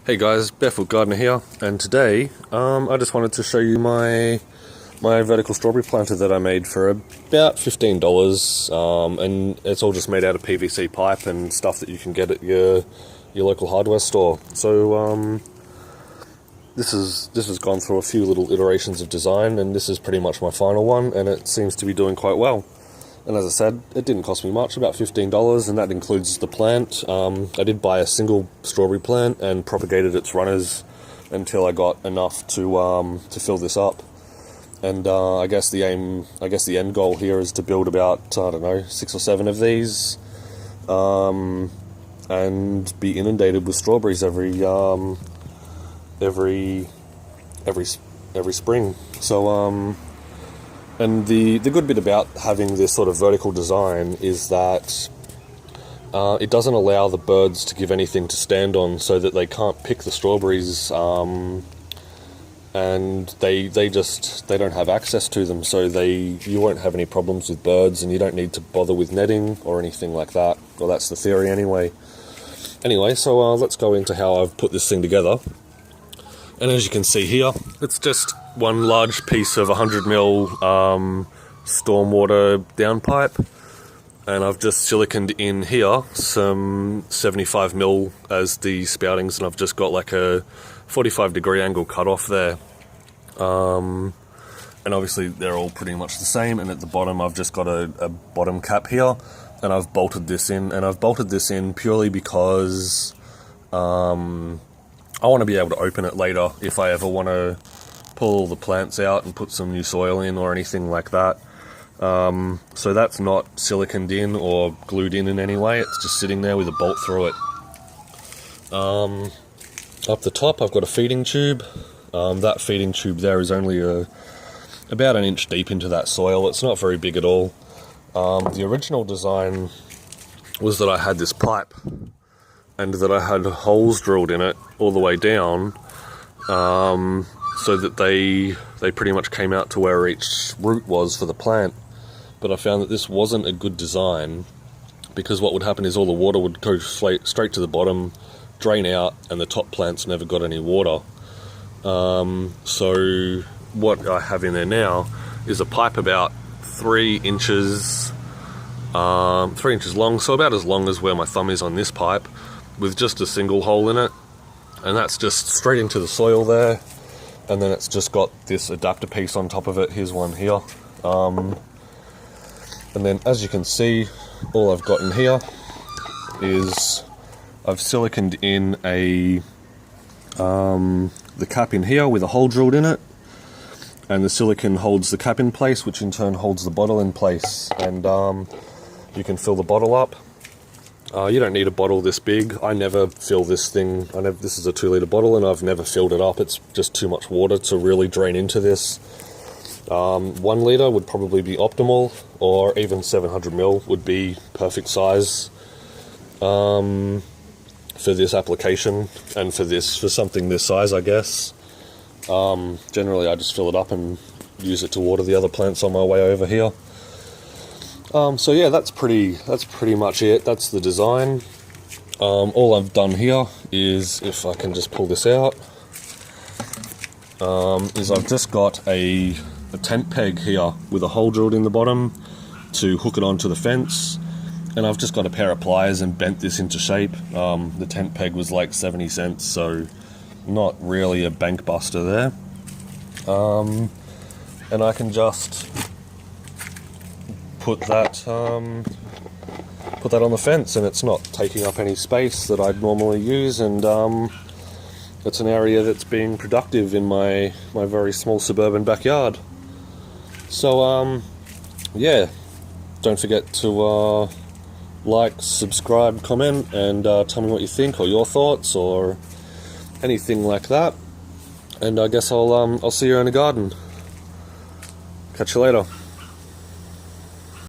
Hey guys, Barefoot Gardener here, and today I just wanted to show you my vertical strawberry planter that I made for about $15, and it's all just made out of PVC pipe and stuff that you can get at your local hardware store. So this has gone through a few little iterations of design, and this is pretty much my final one, and it seems to be doing quite well. And as I said, it didn't cost me much, about $15, and that includes the plant. I did buy a single strawberry plant and propagated its runners until I got enough to fill this up. And I guess the end goal here is to build about, I don't know, 6 or 7 of these, and be inundated with strawberries every spring. So and the good bit about having this sort of vertical design is that it doesn't allow the birds to give anything to stand on, so that they can't pick the strawberries, and they don't have access to them, so you won't have any problems with birds, and you don't need to bother with netting or anything like that. Well, that's the theory anyway. So let's go into how I've put this thing together. And as you can see here, it's just one large piece of 100mm stormwater downpipe, and I've just siliconed in here some 75mm as the spoutings, and I've just got like a 45-degree angle cut off there. And obviously they're all pretty much the same, and at the bottom I've just got a bottom cap here, and I've bolted this in, purely because I want to be able to open it later if I ever want to pull all the plants out and put some new soil in or anything like that. So that's not siliconed in or glued in any way, it's just sitting there with a bolt through it. Up the top I've got a feeding tube. That feeding tube there is only about an inch deep into that soil. It's not very big at all. The original design was that I had this pipe, and that I had holes drilled in it all the way down, so that they pretty much came out to where each root was for the plant. But I found that this wasn't a good design, because what would happen is all the water would go straight to the bottom, drain out, and the top plants never got any water. So what I have in there now is a pipe about 3 inches long, so about as long as where my thumb is on this pipe, with just a single hole in it, and that's just straight into the soil there. And then it's just got this adapter piece on top of it. Here's one here. And then as you can see, all I've got in here is I've siliconed in the cap in here with a hole drilled in it, and the silicon holds the cap in place, which in turn holds the bottle in place. And you can fill the bottle up. You don't need a bottle this big. I never fill this thing. This is a 2-litre bottle, and I've never filled it up. It's just too much water to really drain into this. 1 litre would probably be optimal, or even 700ml would be perfect size for this application, and for something this size, I guess. Generally, I just fill it up and use it to water the other plants on my way over here. So yeah, that's pretty much it. That's the design. All I've done here is, if I can just pull this out, is I've just got a tent peg here with a hole drilled in the bottom to hook it onto the fence, and I've just got a pair of pliers and bent this into shape. The tent peg was like 70 cents, so not really a bank buster there. And I can just put that on the fence, and it's not taking up any space that I'd normally use, and it's an area that's being productive in my very small suburban backyard. So yeah, don't forget to like, subscribe, comment, and tell me what you think, or your thoughts, or anything like that. And I guess I'll see you in the garden. Catch you later.